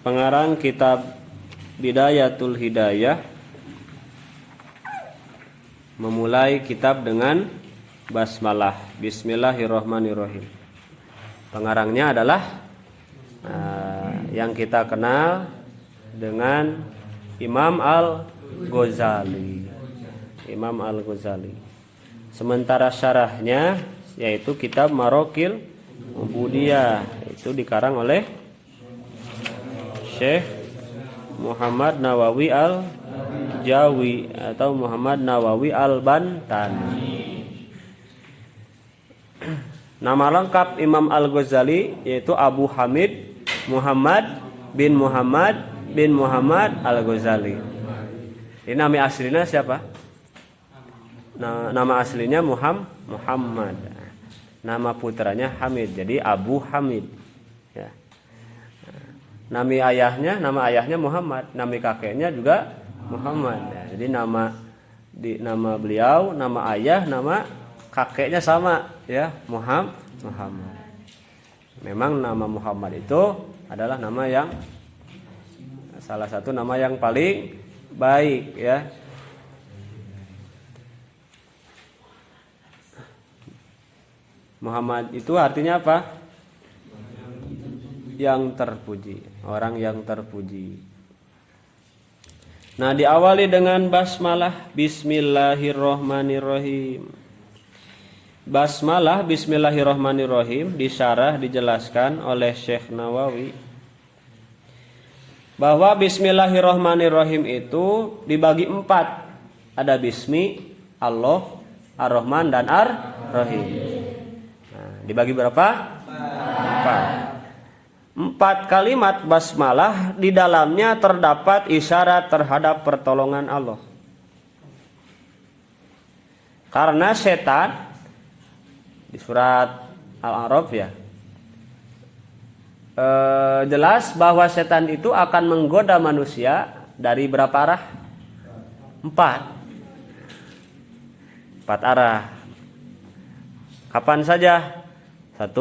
pengarang kitab Bidayatul Hidayah memulai kitab dengan basmalah, bismillahirrahmanirrahim. Pengarangnya adalah yang kita kenal dengan Imam Al-Ghazali. Imam Al-Ghazali. Sementara syarahnya yaitu kitab Marokil Ubudiyah, itu dikarang oleh Syekh Muhammad Nawawi Al-Jawi atau Muhammad Nawawi Al-Bantani. Nama lengkap Imam Al-Ghazali yaitu Abu Hamid Muhammad bin Muhammad Al-Ghazali. Ini nama aslinya siapa? Nama aslinya Muhammad. Nama putranya Hamid, jadi Abu Hamid. Ya. Nama ayahnya Muhammad, nama kakeknya juga Muhammad. Ya, jadi nama beliau, nama ayah, nama kakeknya sama, ya, Muhammad. Memang nama Muhammad itu adalah nama yang salah satu nama yang paling baik, ya. Muhammad itu artinya apa? Yang terpuji, orang yang terpuji. Nah, diawali dengan basmalah, bismillahirrahmanirrahim. Basmalah, bismillahirrahmanirrahim disyarah, dijelaskan oleh Syekh Nawawi bahwa bismillahirrahmanirrahim itu dibagi 4. Ada bismi, Allah, Ar-Rahman, dan Ar-Rahim. Dibagi berapa? 4 kalimat basmalah, di dalamnya terdapat isyarat terhadap pertolongan Allah. Karena setan di surat Al-A'raf, ya, jelas bahwa setan itu akan menggoda manusia dari berapa arah? 4 arah. Kapan saja? 1,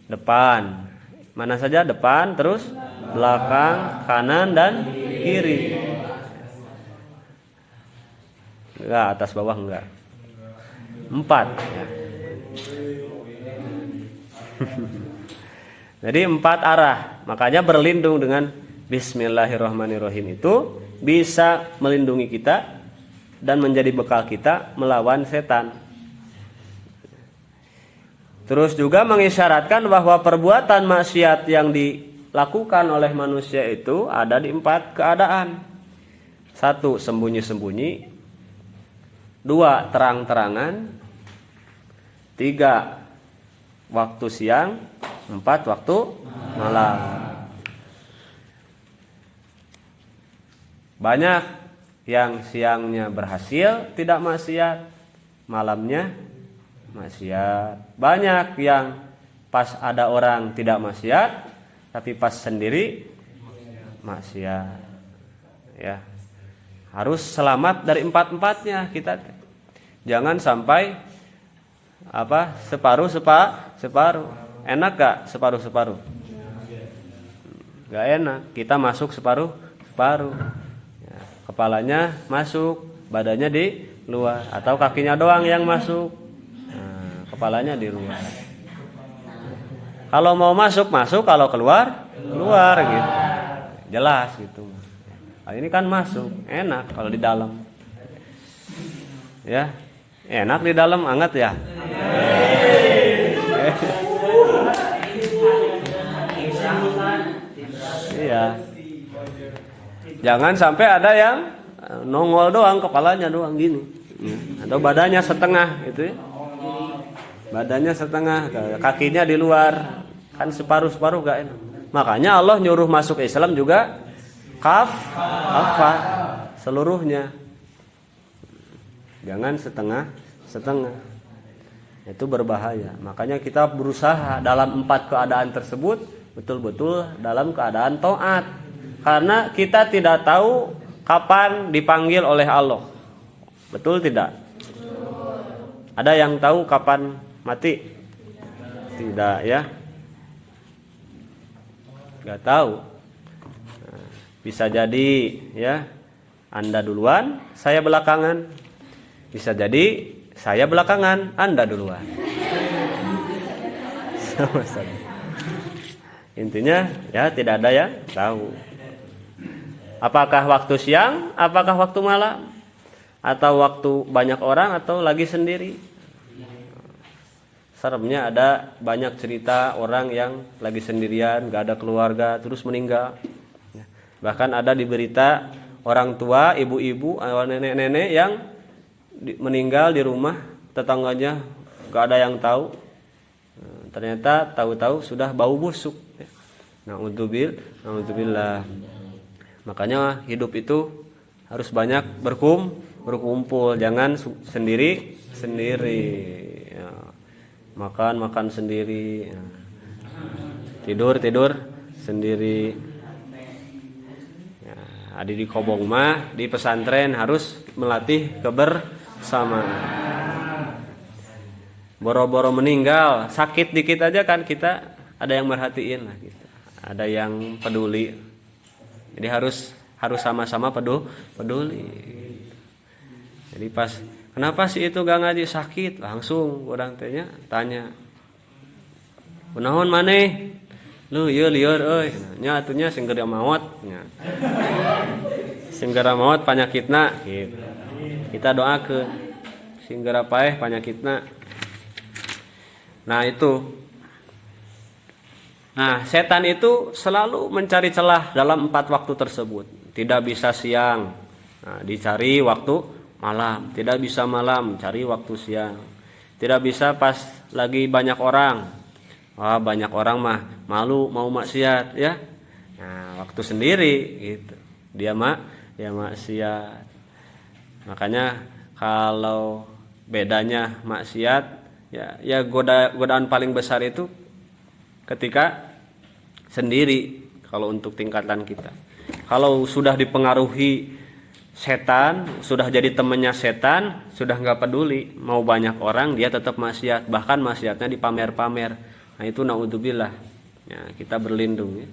depan. Mana saja? Depan, terus belakang, kanan, dan kiri. Enggak, atas bawah enggak. 4. Ya. Jadi 4 arah. Makanya berlindung dengan bismillahirrahmanirrahim itu bisa melindungi kita dan menjadi bekal kita melawan setan. Terus juga mengisyaratkan bahwa perbuatan maksiat yang dilakukan oleh manusia itu ada di 4 keadaan. 1, sembunyi-sembunyi. 2, terang-terangan. 3, waktu siang. 4, waktu malam. Banyak yang siangnya berhasil tidak maksiat, malamnya maksiat. Banyak yang pas ada orang tidak maksiat, tapi pas sendiri maksiat. Ya, harus selamat dari 4-4-nya kita. Jangan sampai separuh. Enak gak separuh? Gak enak. Kita masuk separuh. Ya, kepalanya masuk, badannya di luar, atau kakinya doang yang masuk. Kepalanya di luar. Kalau mau masuk, kalau keluar gitu. Jelas gitu. Nah, ini kan masuk, enak kalau di dalam. Ya, enak di dalam, anget ya. Iya. Jangan sampai ada yang nongol doang, kepalanya doang gini. Atau badannya setengah gitu ya. Badannya setengah, kakinya di luar, kan separuh gak enak. Makanya Allah nyuruh masuk Islam juga kafah seluruhnya. Jangan setengah. Itu berbahaya. Makanya kita berusaha dalam 4 keadaan tersebut betul-betul dalam keadaan taat. Karena kita tidak tahu kapan dipanggil oleh Allah. Betul tidak? Ada yang tahu kapan mati? Tidak, ya. nggak tahu. Nah, bisa jadi ya Anda duluan, saya belakangan. Bisa jadi saya belakangan, Anda duluan. Sama-sama. Intinya ya tidak ada yang tahu. Apakah waktu siang, apakah waktu malam, atau waktu banyak orang, atau lagi sendiri. Seremnya ada banyak cerita orang yang lagi sendirian, gak ada keluarga, terus meninggal. Bahkan ada di berita orang tua, ibu-ibu, nenek-nenek yang meninggal di rumah, tetangganya gak ada yang tahu. Ternyata tahu-tahu sudah bau busuk. Na'udzubillah. Makanya hidup itu harus banyak berkumpul, jangan sendiri. Ya. Makan sendiri, ya. Tidur sendiri. Ya, ada di kobong mah, di pesantren harus melatih kebersamaan. Boro-boro meninggal, sakit dikit aja kan kita ada yang merhatiin lah gitu. Ada yang peduli. Jadi harus sama-sama peduli. Jadi pas kenapa sih itu gak ngaji sakit? Langsung orang tanya. Kunaon maneh? Lu ieu lieur euy. Nya atunya singgera maot nya. Singgera maot panyakitna gitu. Kita doakeun singgera paeh panyakitna. Nah itu. Nah setan itu selalu mencari celah dalam 4 waktu tersebut. Tidak bisa siang, nah, dicari waktu malam. Tidak bisa malam, cari waktu siang. Tidak bisa pas lagi banyak orang. Wah banyak orang mah malu mau maksiat ya. Nah waktu sendiri gitu. Dia maksiat. Makanya kalau bedanya maksiat ya godaan paling besar itu ketika sendiri kalau untuk tingkatan kita. Kalau sudah dipengaruhi setan, sudah jadi temannya setan, sudah nggak peduli mau banyak orang dia tetap maksiat, bahkan maksiatnya dipamer-pamer. Nah itu naudzubillah. Ya, kita berlindung ya.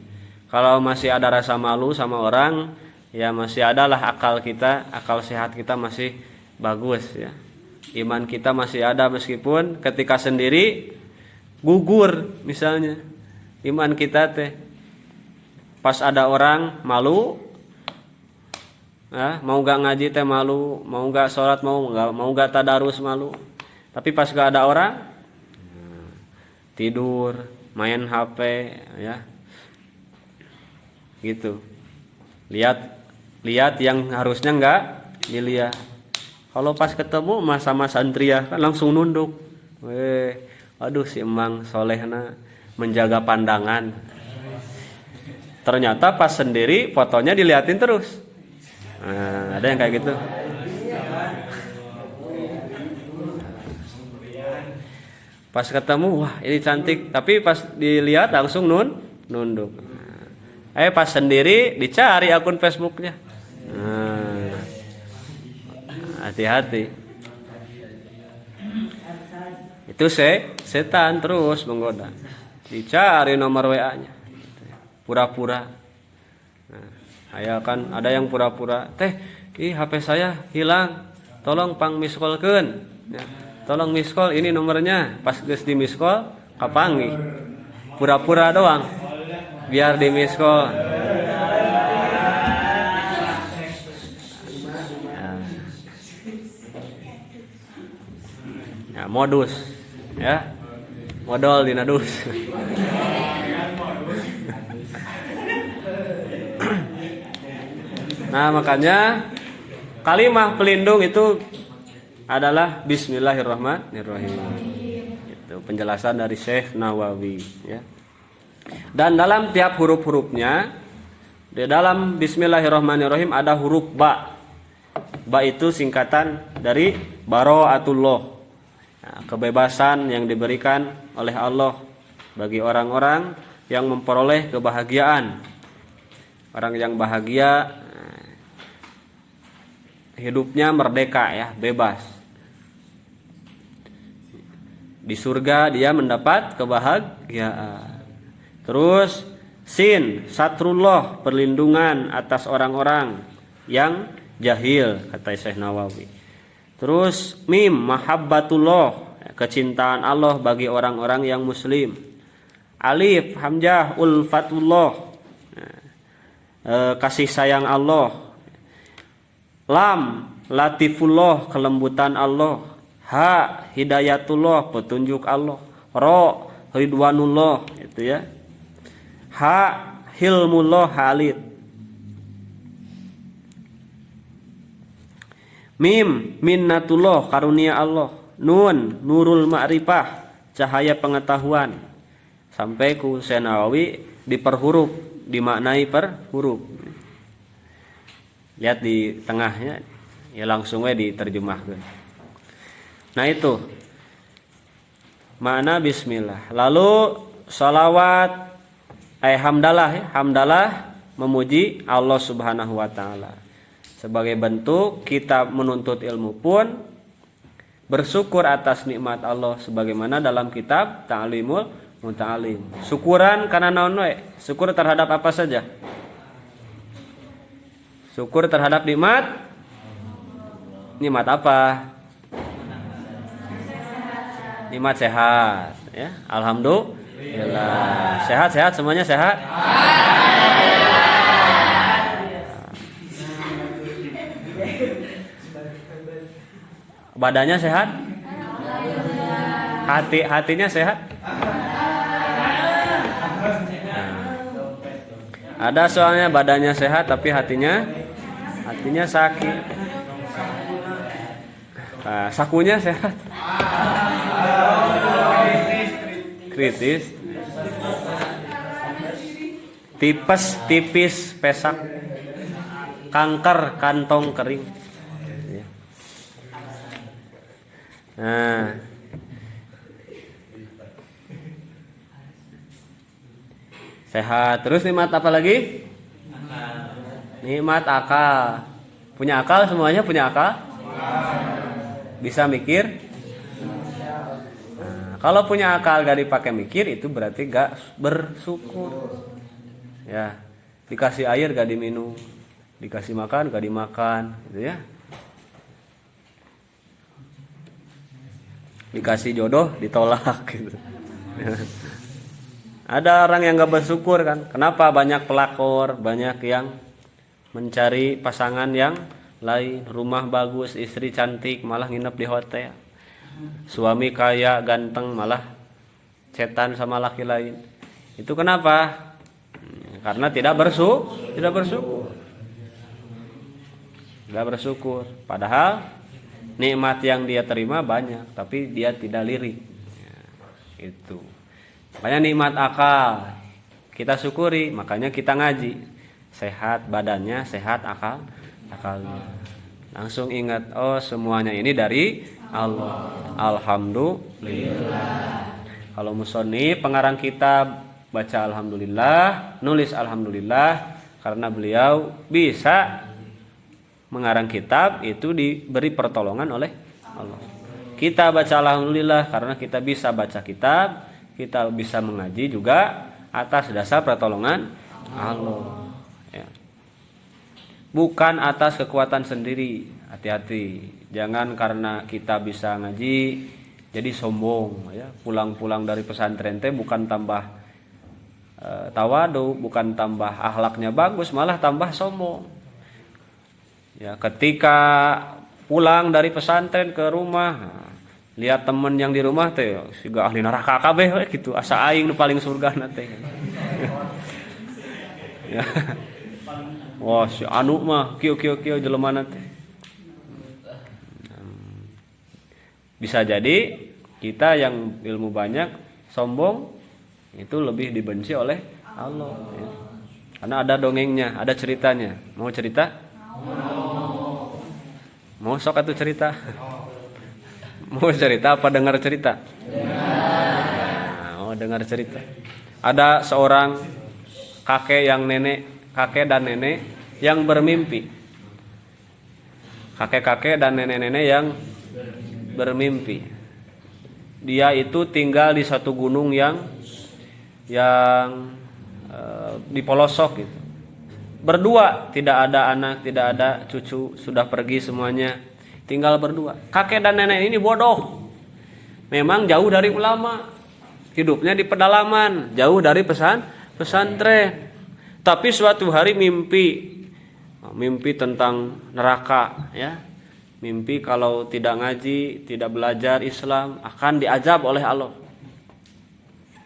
Kalau masih ada rasa malu sama orang, ya masih adalah akal kita, akal sehat kita masih bagus ya. Iman kita masih ada meskipun ketika sendiri gugur misalnya. Iman kita teh pas ada orang malu, mau gak ngaji teh malu, mau gak sholat mau gak tadarus malu. Tapi pas gak ada orang tidur, main HP ya. Gitu. Lihat yang harusnya enggak dilihat. Kalau pas ketemu sama santria kan langsung nunduk. Aduh si emang solehna menjaga pandangan. Ternyata pas sendiri fotonya diliatin terus. Nah, ada yang kayak gitu. Pas ketemu wah ini cantik, tapi pas dilihat langsung nunduk. Pas sendiri dicari akun Facebooknya. Hati-hati. Itu setan terus menggoda. Dicari nomor WA-nya. Pura-pura. Kan ada yang pura-pura. HP saya hilang. Tolong pang miskolkeun. Ya. Tolong miskol ini nomornya. Pas geus di miskol kapanggih. Pura-pura doang. Biar di miskol. Ya, modus ya. Modal dina dus. Nah, makanya kalimah pelindung itu adalah Bismillahirrahmanirrahim. Itu penjelasan dari Syekh Nawawi ya. Dan dalam tiap huruf-hurufnya di dalam Bismillahirrahmanirrahim ada huruf ba. Ba itu singkatan dari Bara'atullah. Nah, kebebasan yang diberikan oleh Allah bagi orang-orang yang memperoleh kebahagiaan. Orang yang bahagia hidupnya merdeka ya, bebas. Di surga dia mendapat kebahagiaan. Terus Sin, satrullah, perlindungan atas orang-orang yang jahil, kata Syekh Nawawi. Terus mim, mahabbatullah, kecintaan Allah bagi orang-orang yang muslim. Alif, hamzah, ulfatullah, kasih sayang Allah. Lam, latifullah, kelembutan Allah. Ha, hidayatullah, petunjuk Allah. Ro, ridwanullah, itu ya. Ha, hilmullah, halid. Mim, minnatullah, karunia Allah. Nun, nurul ma'rifah, cahaya pengetahuan. Sampai ku Syekh Nawawi diperhuruf, dimaknai per huruf. Lihat di tengahnya, ya langsung we diterjemahkan. Nah itu makna bismillah. Lalu salawat, hamdalah, ya, hamdalah memuji Allah Subhanahu wa taala. Sebagai bentuk kita menuntut ilmu pun bersyukur atas nikmat Allah sebagaimana dalam kitab Ta'limul Muta'alim. Syukuran karena naon we? Syukur terhadap apa saja? Syukur terhadap nikmat. Nikmat apa? Nikmat sehat, ya. Alhamdulillah. Sehat-sehat semuanya sehat? Badannya sehat? Hatinya sehat? Ada soalnya badannya sehat tapi hatinya sakit. Sakunya sehat? Kritis. Tipis, pesak. Kanker, kantong kering. Nah, sehat. Terus nikmat apa lagi? Nikmat akal. Punya akal semuanya punya akal? Bisa mikir? Nah, kalau punya akal gak dipakai mikir itu berarti gak bersyukur. Ya, dikasih air gak diminum, dikasih makan gak dimakan, gitu ya. Dikasih jodoh ditolak gitu. Ada orang yang gak bersyukur kan. Kenapa banyak pelakor, banyak yang mencari pasangan yang lain, rumah bagus, istri cantik malah nginep di hotel, suami kaya ganteng malah cetan sama laki lain. Itu kenapa? Karena tidak bersyukur. Padahal nikmat yang dia terima banyak, tapi dia tidak lirik. Itu. Makanya nikmat akal kita syukuri, makanya kita ngaji. Sehat badannya, sehat akalnya. Langsung ingat, oh semuanya ini dari Allah. Alhamdulillah. Kalau musonif pengarang kitab baca alhamdulillah, nulis alhamdulillah karena beliau bisa mengarang kitab itu diberi pertolongan oleh Allah. Kita baca alhamdulillah karena kita bisa baca kitab, kita bisa mengaji juga atas dasar pertolongan Allah. Ya. Bukan atas kekuatan sendiri. Hati-hati, jangan karena kita bisa ngaji jadi sombong. Ya. Pulang-pulang dari pesantren teh bukan tambah tawadu, bukan tambah akhlaknya bagus, malah tambah sombong. Ya, ketika pulang dari pesantren ke rumah, lihat temen yang di rumah teh siga ahli neraka kabeh gitu, asa aing nu paling surga teh. Ya. Wah, si anu mah kieu jelemana teh. Bisa jadi kita yang ilmu banyak sombong itu lebih dibenci oleh Allah. Ya. Karena ada dongengnya, ada ceritanya. Mau cerita? Mau sok atuh cerita? Mau cerita apa dengar cerita? Mau dengar cerita. Ada seorang kakek dan nenek yang bermimpi. Kakek-kakek dan nenek-nenek yang bermimpi. Dia itu tinggal di satu gunung yang di pelosok gitu. Berdua, tidak ada anak, tidak ada cucu, sudah pergi semuanya, tinggal berdua. Kakek dan nenek ini bodoh. Memang jauh dari ulama, hidupnya di pedalaman, jauh dari pesantren. Tapi suatu hari mimpi tentang neraka, ya. Mimpi kalau tidak ngaji, tidak belajar Islam akan diazab oleh Allah.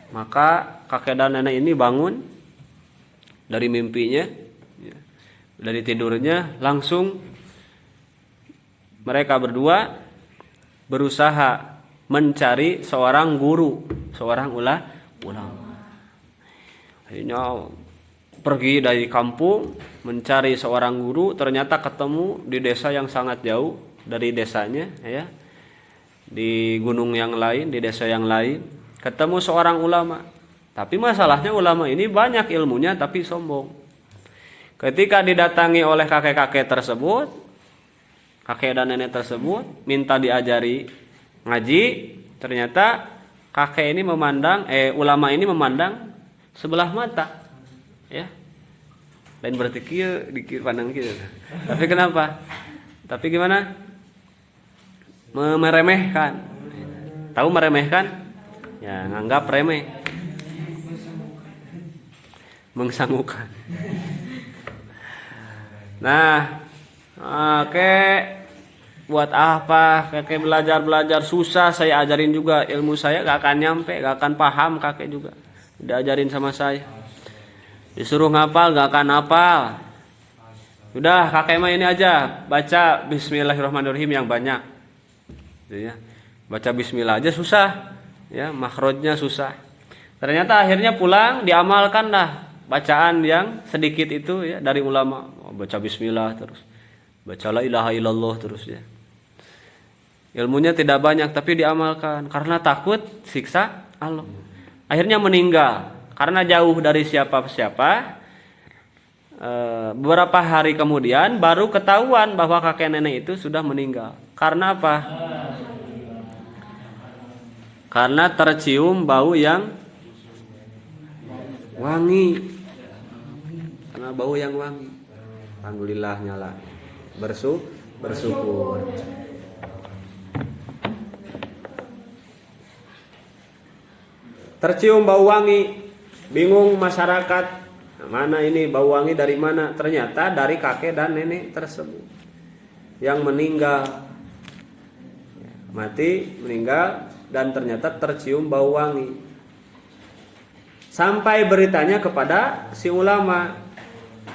Maka kakek dan nenek ini bangun dari mimpinya, dari tidurnya, langsung mereka berdua berusaha mencari seorang guru, seorang ulama. Akhirnya pergi dari kampung mencari seorang guru, ternyata ketemu di desa yang sangat jauh dari desanya, ya, di gunung yang lain, di desa yang lain, ketemu seorang ulama. Tapi masalahnya ulama ini banyak ilmunya tapi sombong. Ketika didatangi oleh kakek-kakek tersebut, kakek dan nenek tersebut minta diajari ngaji, ternyata kakek ini ulama ini memandang sebelah mata. Ya, lain berarti dikir pandang gitu. Tapi kenapa? Tapi gimana? Meremehkan. Tahu meremehkan? Ya, nganggap remeh. Mengsangukan. Nah, buat apa? Kakek belajar susah, saya ajarin juga, ilmu saya gak akan nyampe, gak akan paham kakek juga. Diajarin sama saya. Disuruh ngapal gak akan hafal. Udah kakek mah ini aja, baca Bismillahirrahmanirrahim yang banyak. Gitu ya. Baca Bismillah aja susah, ya, makhrajnya susah. Ternyata akhirnya pulang diamalkan dah bacaan yang sedikit itu, ya, dari ulama. Baca Bismillah terus, baca la ilaha illallah terus, ya. Ilmunya tidak banyak tapi diamalkan karena takut siksa Allah. Akhirnya meninggal. Karena jauh dari siapa-siapa, beberapa hari kemudian baru ketahuan bahwa kakek nenek itu sudah meninggal. Karena apa? Karena tercium bau yang wangi. Karena bau yang wangi. Alhamdulillah nyala. Bersyukur. Tercium bau wangi. Bingung masyarakat, mana ini bau wangi dari mana? Ternyata dari kakek dan nenek tersebut yang meninggal, mati, meninggal, dan ternyata tercium bau wangi. Sampai beritanya kepada si ulama,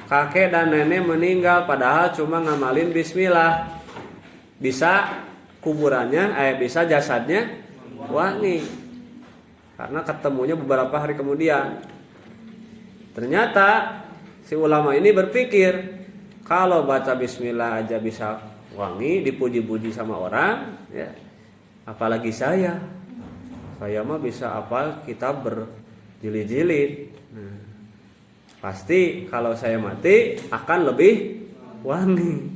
kakek dan nenek meninggal padahal cuma ngamalin Bismillah, bisa kuburannya, bisa jasadnya wangi. Karena ketemunya beberapa hari kemudian. Ternyata si ulama ini berpikir, kalau baca Bismillah aja bisa wangi, dipuji-puji sama orang, ya, apalagi saya mah bisa hafal kitab berjilid-jilid. Pasti kalau saya mati akan lebih wangi.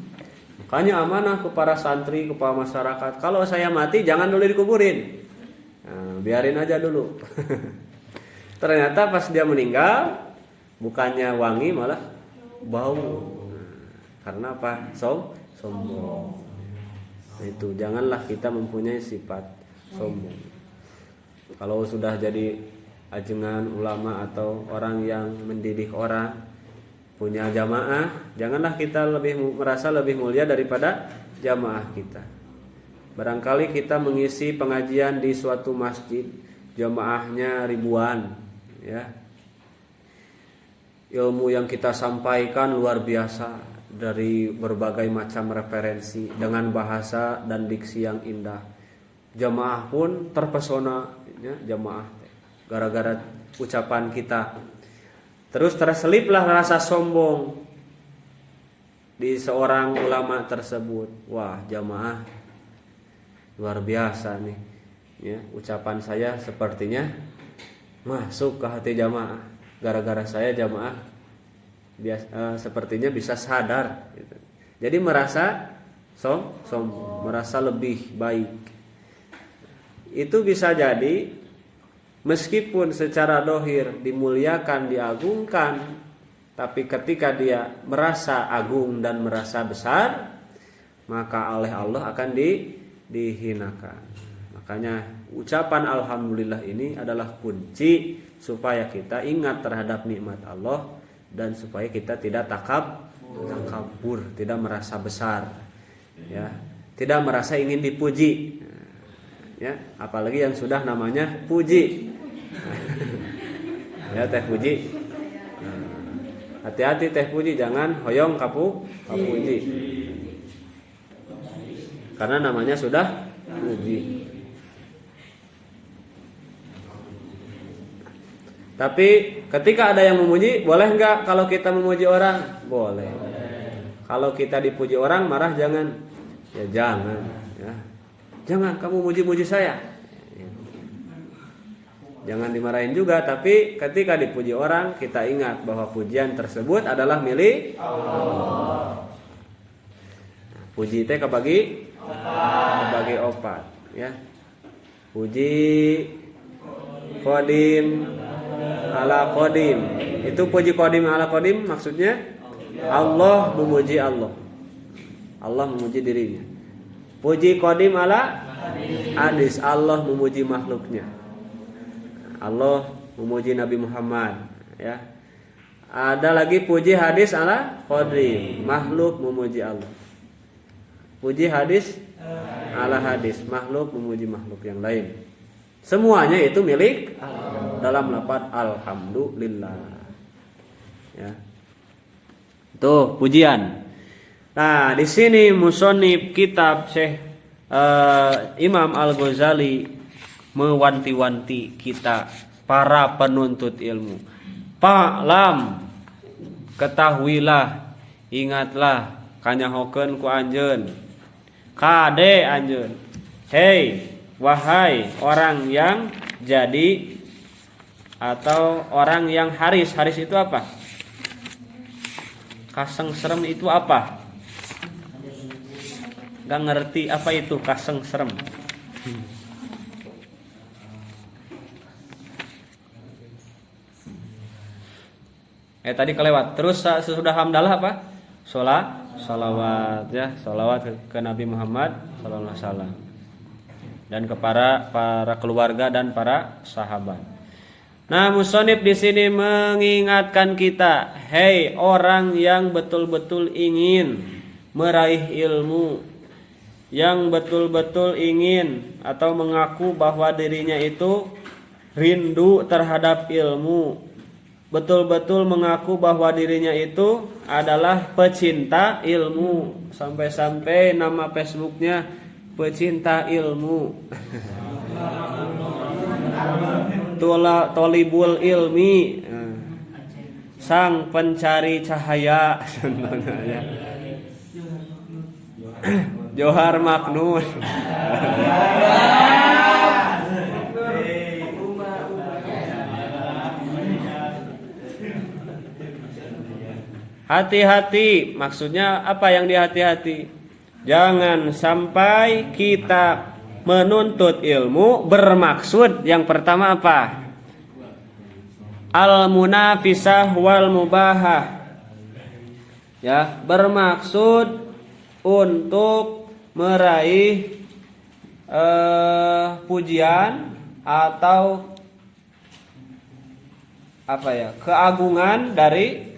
Makanya amanah kepada santri, kepada masyarakat, kalau saya mati jangan dulu dikuburin. Biarin aja dulu. Ternyata pas dia meninggal, bukannya wangi malah bau. Karena apa? Sombong. Nah, itu janganlah kita mempunyai sifat sombong. Kalau sudah jadi ajengan ulama atau orang yang mendidik orang, punya jamaah, janganlah kita merasa lebih mulia daripada jamaah kita. Barangkali kita mengisi pengajian di suatu masjid, jamaahnya ribuan, ya. Ilmu yang kita sampaikan luar biasa dari berbagai macam referensi dengan bahasa dan diksi yang indah. Jamaah pun terpesona, ya, jamaah gara-gara ucapan kita. Terus terseliplah rasa sombong di seorang ulama tersebut. Wah, jamaah luar biasa nih, ya, ucapan saya sepertinya masuk ke hati jamaah. Gara-gara saya jamaah sepertinya bisa sadar, gitu. Jadi merasa sombong, merasa lebih baik. Itu bisa jadi Meskipun secara dohir dimuliakan, diagungkan, tapi ketika dia merasa agung dan merasa besar, maka oleh Allah akan dihinakan. Makanya ucapan alhamdulillah ini adalah kunci supaya kita ingat terhadap nikmat Allah dan supaya kita tidak takabur, tidak merasa besar, ya, tidak merasa ingin dipuji. Ya, apalagi yang sudah namanya puji. Ya, teh puji. Hati-hati teh puji, jangan hoyong kapuji. Karena namanya sudah puji. Tapi ketika ada yang memuji, boleh enggak kalau kita memuji orang? Boleh. Kalau kita dipuji orang marah jangan. Ya jangan, ya. Jangan kamu muji-muji saya. Jangan dimarahin juga, tapi ketika dipuji orang kita ingat bahwa pujian tersebut adalah milik Allah. Puji teh kebagi opat, ya. Puji qadim ala qadim. Itu puji qadim ala qadim maksudnya Allah memuji Allah. Allah memuji dirinya. Puji qadim ala hadis, Allah memuji makhluknya. Allah memuji Nabi Muhammad, ya. Ada lagi puji hadis ala qadim, makhluk memuji Allah. Puji hadis ala hadis, makhluk memuji makhluk yang lain. Semuanya itu milik Allah dalam lafaz alhamdulillah. Ya. Tuh pujian. Nah, di sini musonib kitab Syekh Imam Al-Ghazali mewanti-wanti kita para penuntut ilmu. Fa'lam, ketahuilah, ingatlah kanyahokeun ku anjeun. Kade anjeun. Hei, wahai orang yang jadi atau orang yang haris. Haris itu apa? Kasengserem itu apa? Gak ngerti apa itu kasengserem. Tadi kelewat. Terus sesudah hamdalah apa? Sholawat, ya, sholawat ke Nabi Muhammad sallallahu alaihi wasallam dan kepada para keluarga dan para sahabat. Nah, musonib di sini mengingatkan kita, hei orang yang betul-betul ingin meraih ilmu, yang betul-betul ingin atau mengaku bahwa dirinya itu rindu terhadap ilmu, betul-betul mengaku bahwa dirinya itu adalah pecinta ilmu, sampai-sampai nama Facebooknya pecinta ilmu. Tolibul ilmi, sang pencari cahaya. Johar Maknun. Hati-hati, maksudnya apa yang dihati-hati? Jangan sampai kita menuntut ilmu bermaksud yang pertama apa? Al-munafisah wal mubahah. Ya, bermaksud untuk meraih pujian atau apa ya, keagungan dari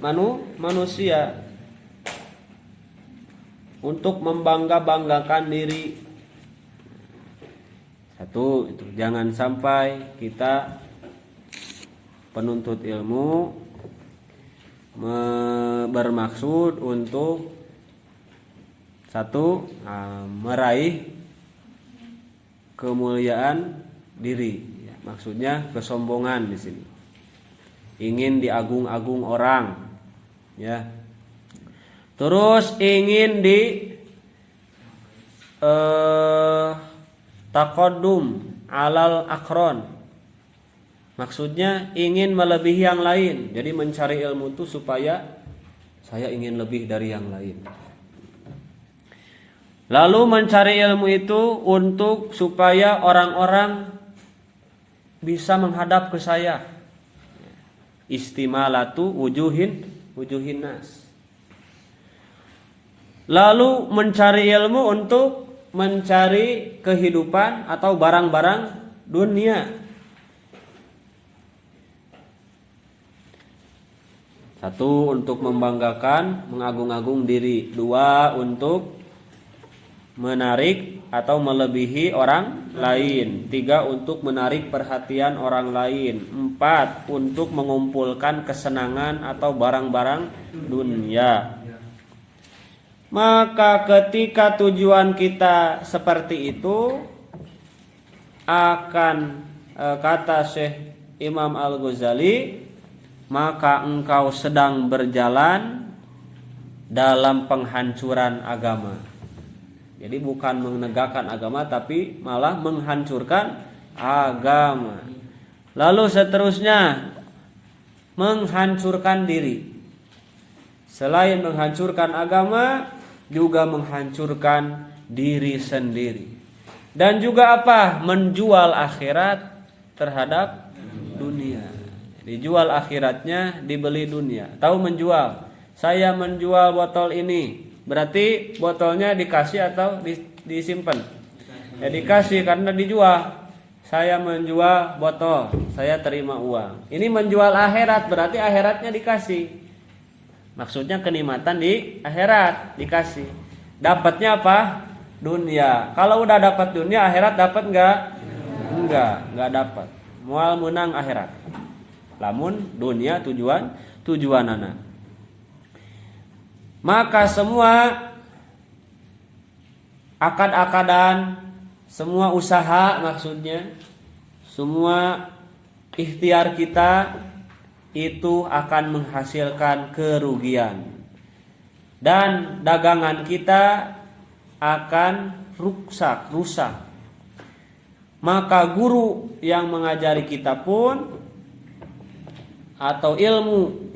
manusia, untuk membangga-banggakan diri. Satu, itu jangan sampai kita penuntut ilmu bermaksud untuk satu, meraih kemuliaan diri, ya, maksudnya kesombongan di sini. Ingin diagung-agung orang, ya. Terus ingin di taqaddum alal akron, maksudnya ingin melebihi yang lain. Jadi mencari ilmu itu supaya saya ingin lebih dari yang lain. Lalu mencari ilmu itu untuk supaya orang-orang bisa menghadap ke saya. Istimalatu wujuhin nas. Lalu mencari ilmu untuk mencari kehidupan atau barang-barang dunia. Satu, untuk membanggakan, mengagung-agung diri. Dua, untuk menarik atau melebihi orang lain. Tiga, untuk menarik perhatian orang lain. Empat, untuk mengumpulkan kesenangan atau barang-barang dunia. Maka ketika tujuan kita seperti itu, akan kata Syekh Imam Al-Ghazali, maka engkau sedang berjalan dalam penghancuran agama. Jadi bukan menegakkan agama, tapi malah menghancurkan agama. Lalu seterusnya, menghancurkan diri. Selain menghancurkan agama, juga menghancurkan diri sendiri. Dan juga apa? Menjual akhirat terhadap dunia. Dijual akhiratnya, dibeli dunia. Tahu menjual? Saya menjual botol ini. Berarti botolnya dikasih atau disimpan? Ya dikasih karena dijual. Saya menjual botol, saya terima uang. Ini menjual akhirat, berarti akhiratnya dikasih. Maksudnya kenikmatan di akhirat dikasih. Dapatnya apa? Dunia. Kalau udah dapat dunia, akhirat dapat enggak? Enggak dapat. Moal menang akhirat. Lamun dunia tujuan anak. Maka semua akad-akadan, semua usaha maksudnya, semua ikhtiar kita itu akan menghasilkan kerugian. Dan dagangan kita akan rusak. Maka guru yang mengajari kita pun atau ilmu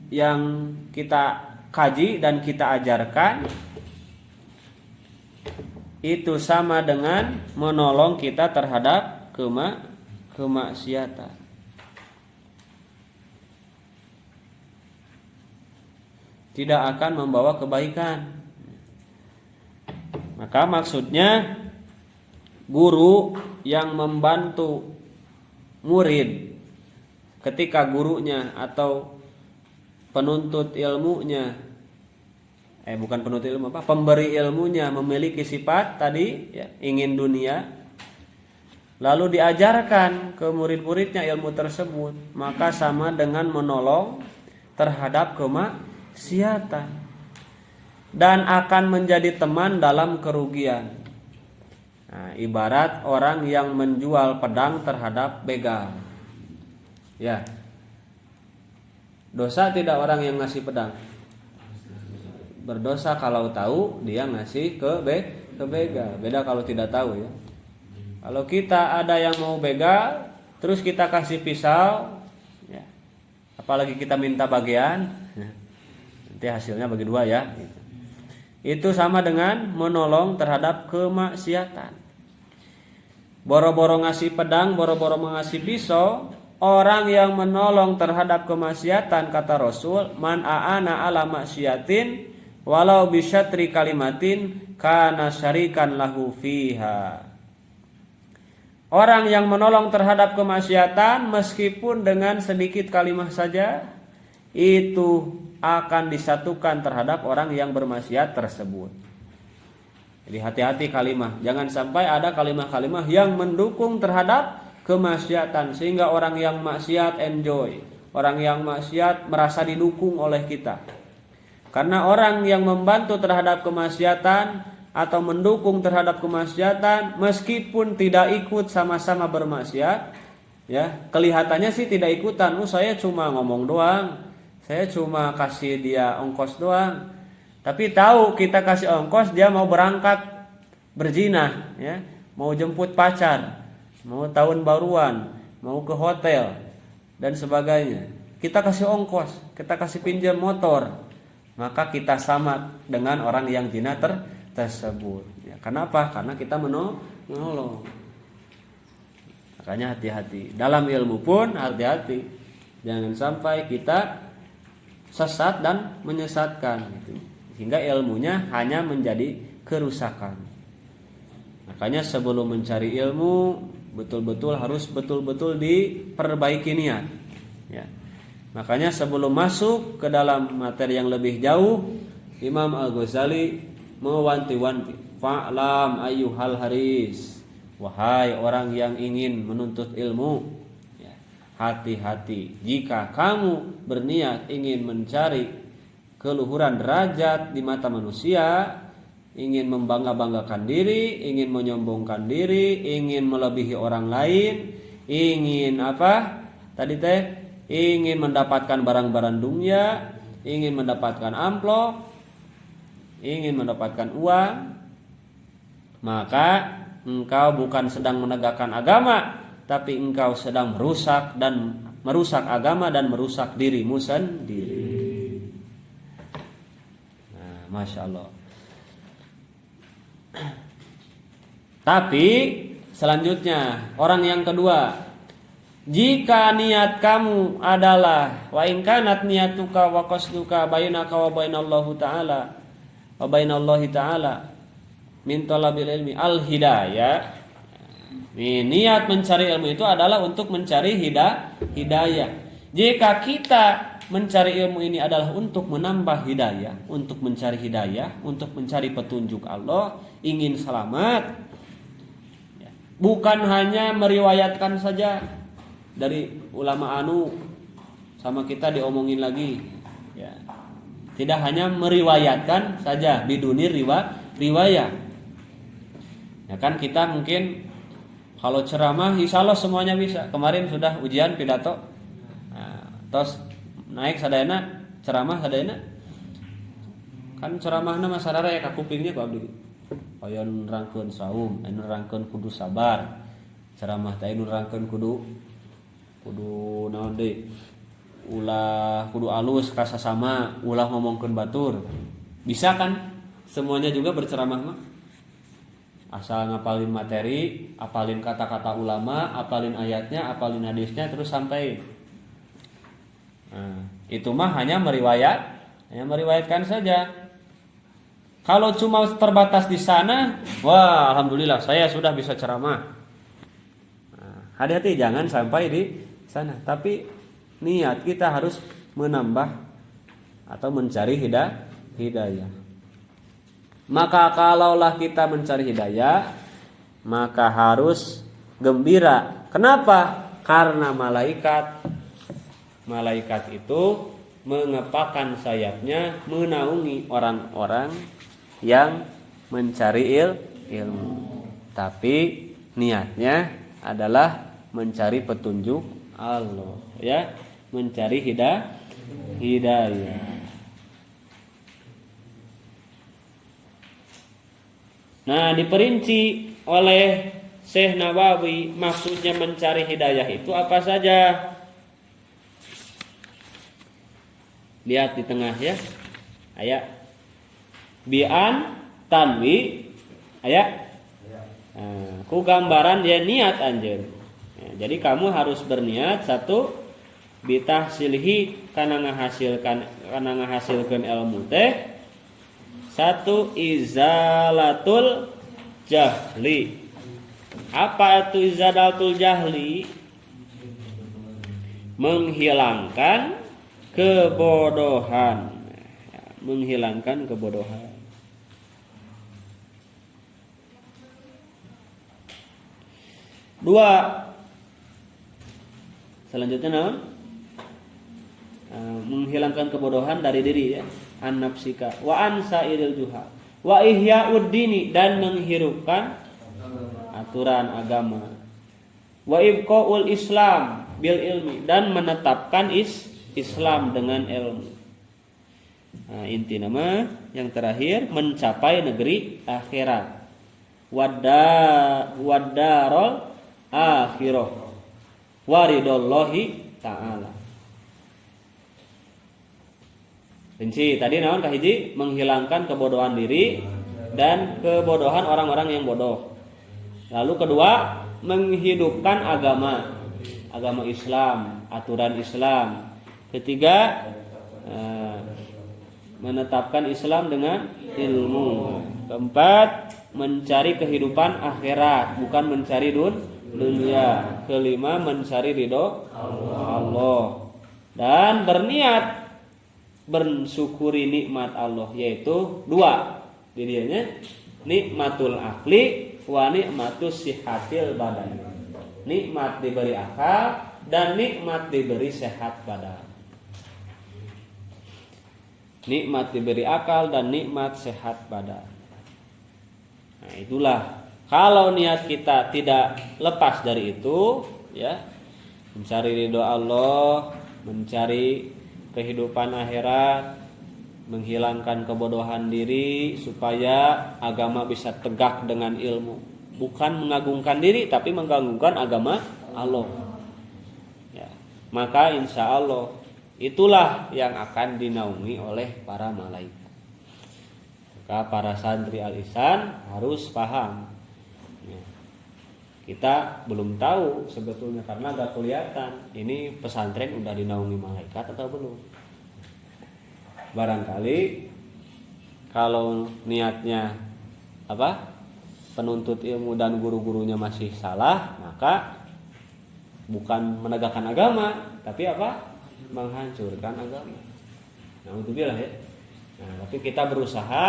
yang kita kaji dan kita ajarkan itu sama dengan menolong kita terhadap kemaksiatan. Tidak akan membawa kebaikan. Maka maksudnya guru yang membantu murid ketika gurunya atau penuntut ilmunya pemberi ilmunya memiliki sifat tadi ya, ingin dunia, lalu diajarkan ke murid-muridnya ilmu tersebut, maka sama dengan menolong terhadap kemaksiatan dan akan menjadi teman dalam kerugian. Nah, ibarat orang yang menjual pedang terhadap begal. Ya. Dosa tidak orang yang ngasih pedang? Berdosa kalau tahu dia ngasih ke begal. Beda kalau tidak tahu ya. Kalau kita ada yang mau begal, terus kita kasih pisau, ya. Apalagi kita minta bagian, nanti hasilnya bagi dua ya. Itu sama dengan menolong terhadap kemaksiatan. Boro-boro ngasih pedang, boro-boro ngasih pisau. Orang yang menolong terhadap kemaksiatan, kata Rasul, man a'ana ala maksiatin walau bisyatri kalimatin kana syarikan lahu fiha. Orang yang menolong terhadap kemaksiatan meskipun dengan sedikit kalimat saja, itu akan disatukan terhadap orang yang bermaksiat tersebut. Jadi hati-hati kalimat, jangan sampai ada kalimat-kalimat yang mendukung terhadap kemaksiatan sehingga orang yang maksiat enjoy, orang yang maksiat merasa didukung oleh kita. Karena orang yang membantu terhadap kemaksiatan atau mendukung terhadap kemaksiatan meskipun tidak ikut sama-sama bermaksiat, ya, kelihatannya sih tidak ikutan. Saya cuma ngomong doang, saya cuma kasih dia ongkos doang. Tapi tahu kita kasih ongkos, dia mau berangkat berzina, ya, mau jemput pacar, mau tahun baruan, mau ke hotel dan sebagainya. Kita kasih ongkos, kita kasih pinjam motor, maka kita sama dengan orang yang zina tersebut. Ya, kenapa? Karena kita menolong. Maka Makanya hati-hati. Dalam ilmu pun hati-hati. Jangan sampai kita sesat dan menyesatkan gitu. Sehingga ilmunya hanya menjadi kerusakan. Makanya sebelum mencari ilmu betul-betul harus betul-betul diperbaiki niat. Ya. Makanya sebelum masuk ke dalam materi yang lebih jauh, Imam Al-Ghazali mewanti-wanti, fa'lam ayyuhal haris, wahai orang yang ingin menuntut ilmu, ya, hati-hati jika kamu berniat ingin mencari keluhuran derajat di mata manusia, ingin membangga-banggakan diri, ingin menyombongkan diri, ingin melebihi orang lain, ingin apa? Tadi teh ingin mendapatkan barang-barang dunia, ingin mendapatkan amplop, ingin mendapatkan uang, maka engkau bukan sedang menegakkan agama, tapi engkau sedang merusak agama dan merusak dirimu sendiri. Nah, Masya Allah. Tapi selanjutnya orang yang kedua, jika niat kamu adalah wa in kanat niyatuka wa qasduka bainaka wa bainallahu ta'ala wa bainallahi ta'ala min talabil ilmi al hidayah. Niat mencari ilmu itu adalah untuk mencari hidayah. Jika kita mencari ilmu ini adalah untuk menambah hidayah, untuk mencari hidayah, untuk mencari petunjuk Allah, ingin selamat, bukan hanya meriwayatkan saja dari ulama anu sama kita diomongin lagi, ya. Tidak hanya meriwayatkan saja biduni riwayat. Ya kan kita mungkin kalau ceramah insya Allah semuanya bisa. Kemarin sudah ujian pidato, nah, terus naik sadayana ceramah sadayana. Kan ceramahna mah sarara ya ka kupingnya ku abdi. Aya nu nerangkeun saum, anu nerangkeun kudu sabar. Ceramah teh anu nerangkeun kudu naon deui? Ulah kudu alus ka sasama, ulah ngomongkeun batur. Bisa kan? Semuanya juga berceramah mah. Asal ngapalin materi, apalin kata-kata ulama, apalin ayatnya, apalin hadisnya, terus sampai. Nah, itu mah hanya meriwayatkan saja. Kalau cuma terbatas di sana, wah alhamdulillah saya sudah bisa ceramah. Nah, hati-hati jangan sampai di sana. Tapi niat kita harus menambah atau mencari hidayah. Maka kalaulah kita mencari hidayah, maka harus gembira. Kenapa? Karena malaikat itu mengepakkan sayapnya menaungi orang-orang yang mencari ilmu. Tapi niatnya adalah mencari petunjuk Allah, ya, mencari hidayah. Nah, diperinci oleh Syekh Nawawi maksudnya mencari hidayah itu apa saja. Lihat di tengah ya. Ayat bi'an tanwi ayat. Nah, ku gambaran dia niat anjeun. Nah, jadi kamu harus berniat satu bitahsilhi kana ngahasilkeun ilmu teh. Satu izalatul jahli. Apa itu izalatul jahli? Menghilangkan kebodohan. Menghilangkan kebodohan. Dua. Selanjutnya naon? Menghilangkan kebodohan dari diri ya. An-nafsika wa ansairil juha wa ihya'uddini, dan menghirupkan aturan agama, wa ibqaul islam bil ilmi, dan menetapkan Islam dengan ilmu. Nah, inti nama yang terakhir mencapai negeri akhirat, wadarul akhirah waridallahi ta'ala. Rinci tadi naon kahiji menghilangkan kebodohan diri dan kebodohan orang-orang yang bodoh. Lalu kedua menghidupkan agama Islam, aturan Islam. Ketiga, menetapkan Islam dengan ilmu. Keempat, mencari kehidupan akhirat, bukan mencari dunia. Kelima, mencari ridho Allah. Dan berniat bersyukuri nikmat Allah, yaitu dua. Dirinya nikmatul akli wa nikmatus sihatil badan. Nikmat diberi akal dan nikmat diberi sehat badan. Nikmat diberi akal dan nikmat sehat badan. Nah, itulah kalau niat kita tidak lepas dari itu, ya, mencari ridho Allah, mencari kehidupan akhirat, menghilangkan kebodohan diri supaya agama bisa tegak dengan ilmu, bukan mengagungkan diri tapi mengagungkan agama Allah. Ya, maka insya Allah itulah yang akan dinaungi oleh para malaikat. Maka para santri Al-Ihsan harus paham. Ya, kita belum tahu sebetulnya karena gak kelihatan ini pesantren udah dinaungi malaikat atau belum. Barangkali kalau niatnya penuntut ilmu dan guru-gurunya masih salah, maka bukan menegakkan agama tapi menghancurkan agama. Nah, alhamdulillah ya. Nah, tapi kita berusaha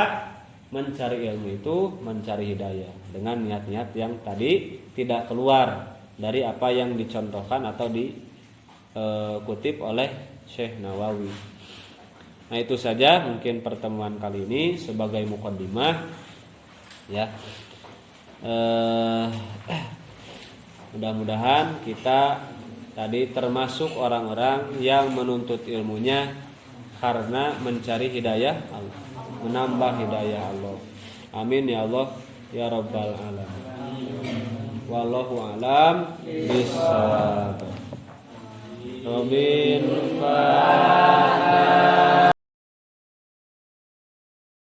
mencari ilmu itu, mencari hidayah dengan niat-niat yang tadi tidak keluar dari apa yang dicontohkan atau dikutip oleh Syekh Nawawi. Nah, itu saja mungkin pertemuan kali ini sebagai muqaddimah, ya. Mudah-mudahan kita tadi termasuk orang-orang yang menuntut ilmunya karena mencari hidayah Allah, menambah hidayah Allah. Amin ya Allah ya rabbal alamin. Wallahu a'lam bishawab. Robin